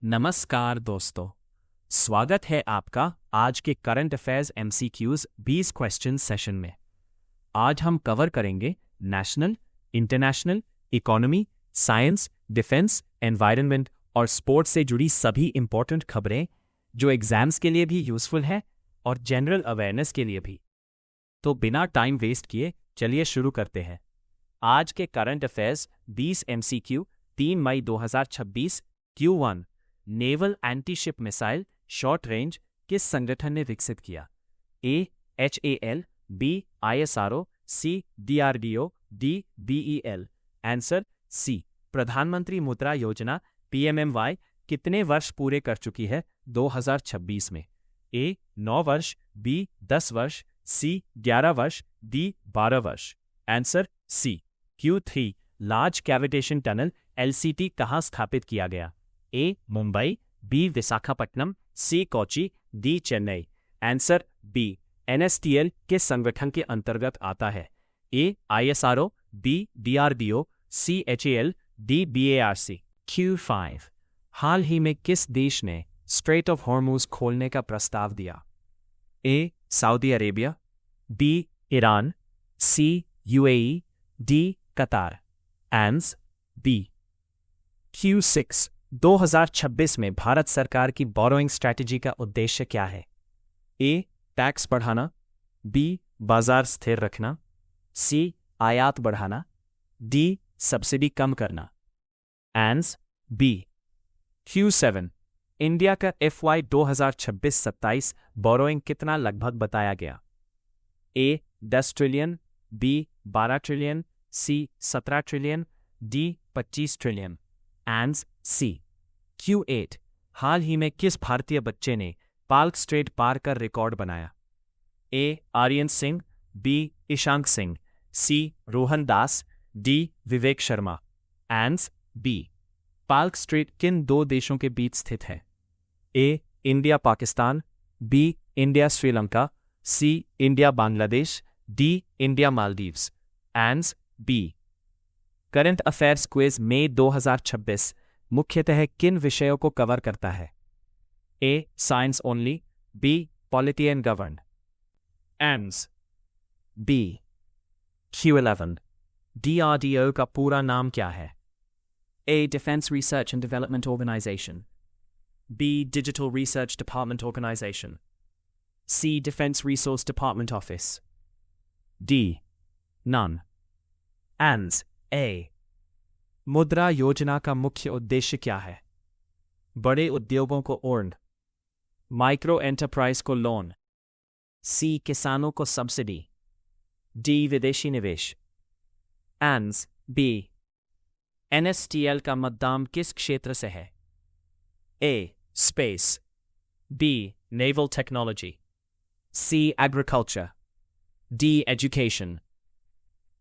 नमस्कार दोस्तों, स्वागत है आपका आज के current affairs MCQs 20 question session में। आज हम कवर करेंगे national, international, economy, science, defence, environment और स्पोर्ट्स से जुड़ी सभी इंपॉर्टेंट खबरें जो एग्जाम्स के लिए भी यूजफुल है और जनरल अवेयरनेस के लिए भी। तो बिना टाइम वेस्ट किए चलिए शुरू करते हैं। आज के करंट अफेयर्स 20 एमसीक्यू 3 मई 2026 Q1 naval anti-ship missile short range किस संगठन ने विकसित किया? A. HAL, B. ISRO, C. DRDO, D. BEL। Answer C. प्रधानमंत्री मुद्रा योजना PMMY कितने वर्ष पूरे कर चुकी है 2026 में? ए. 9 वर्ष, B. 10 वर्ष, C. 11 वर्ष, D. 12 वर्ष। Answer C. Q3 large cavitation tunnel LCT कहाँ स्थापित किया गया? A. Mumbai, B. Visakhapatnam, C. Kochi, D. Chennai. Answer B. NSTL किस संगठन के अंतर्गत आता है? A. ISRO, B. DRDO, C. HAL, D. BARC। Q5 हाल ही में किस देश ने स्ट्रेट ऑफ हॉर्मुज खोलने का प्रस्ताव दिया? A. Saudi Arabia, B. Iran, C. UAE, D. Qatar. Answer B. Q6 2026 में भारत सरकार की बोरोइंग स्ट्रैटेजी का उद्देश्य क्या है? ए. टैक्स बढ़ाना, बी. बाजार स्थिर रखना, सी. आयात बढ़ाना, डी. सब्सिडी कम करना। Answer B. Q7 इंडिया का FY 2026-27 बोरोइंग कितना लगभग बताया गया? A. 10 trillion, B. 12 trillion, C. 17 trillion, D. 25 trillion. Answer C. Q8 हाल ही में किस भारतीय बच्चे ने पाल्क स्ट्रेट पार कर रिकॉर्ड बनाया? A. Aryan Singh, B. Ishank Singh, C. Rohan Das, D. Vivek Sharma. Answer B. Palk Strait किन दो देशों के बीच स्थित है? A. India Pakistan, B. India Sri Lanka, C. India Bangladesh, D. India Maldives. Answer B. Current affairs quiz मई 2026 मुख्यतः किन विषयों को कवर करता है? A. Science only, B. Polity and govern. Answer B. Q11 DRDO का पूरा नाम क्या है? ए. Defence research and development organisation, B. Digital research department organisation, C. Defence resource department office, D. None. Answer A. Mudra Yojana का मुख्य उद्देश्य क्या है? बड़े उद्योगों को ऋण, माइक्रो एंटरप्राइज को लोन, सी. किसानों को सब्सिडी, डी. विदेशी निवेश। Answer B. NSTL का मतदान किस क्षेत्र से है? A. Space, B. Naval technology, C. Agriculture, D. Education.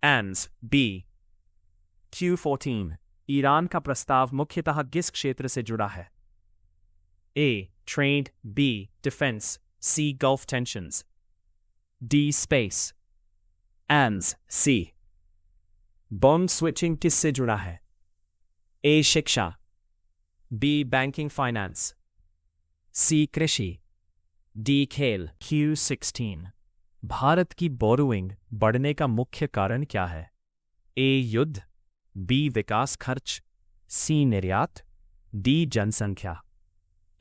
Answer B. Q14 Iran का प्रस्ताव मुख्यतः किस क्षेत्र से जुड़ा है? A. Trade, B. Defence, C. Gulf tensions, D. Space. Answer C. Bond switching किससे जुड़ा है? ए. शिक्षा, बी. बैंकिंग फाइनेंस, सी. कृषि, डी. खेल। Q16 भारत की बोरोइंग बढ़ने का मुख्य कारण क्या है? ए. युद्ध, बी. विकास खर्च, सी. निर्यात, डी. जनसंख्या।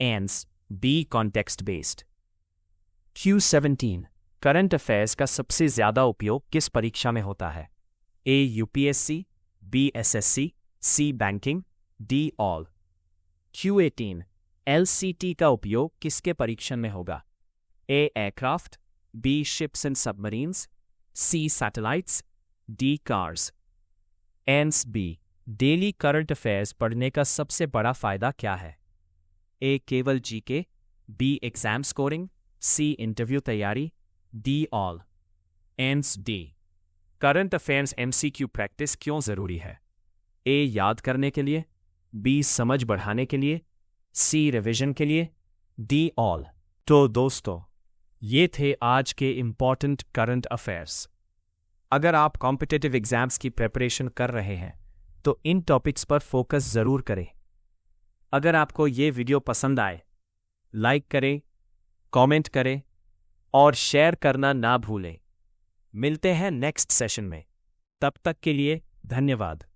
Answer B. Context based. Q17 करंट अफेयर्स का सबसे ज्यादा उपयोग किस परीक्षा में होता है? A. UPSC, B. SSC, C. Banking, D. All. Q18 LCT का उपयोग किसके परीक्षण में होगा? A. Aircraft, B. Ships and submarines, C. Satellites, D. Cars. Answer B. Daily current affairs पढ़ने का सबसे बड़ा फायदा क्या है? ए. केवल GK, B. Exam scoring, C. Interview तैयारी, D. All. Answer D. Current affairs MCQ practice क्यों जरूरी है? ए. याद करने के लिए, बी. समझ बढ़ाने के लिए, सी. रिवीजन के लिए, डी. ऑल। तो दोस्तों, ये थे आज के इंपॉर्टेंट करंट अफेयर्स। अगर आप कॉम्पिटिटिव एग्जाम्स की प्रिपरेशन कर रहे हैं तो इन टॉपिक्स पर फोकस जरूर करें। अगर आपको ये वीडियो पसंद आए, लाइक करें, कमेंट करें और शेयर करना ना भूलें। मिलते हैं नेक्स्ट सेशन में। तब तक के लिए धन्यवाद।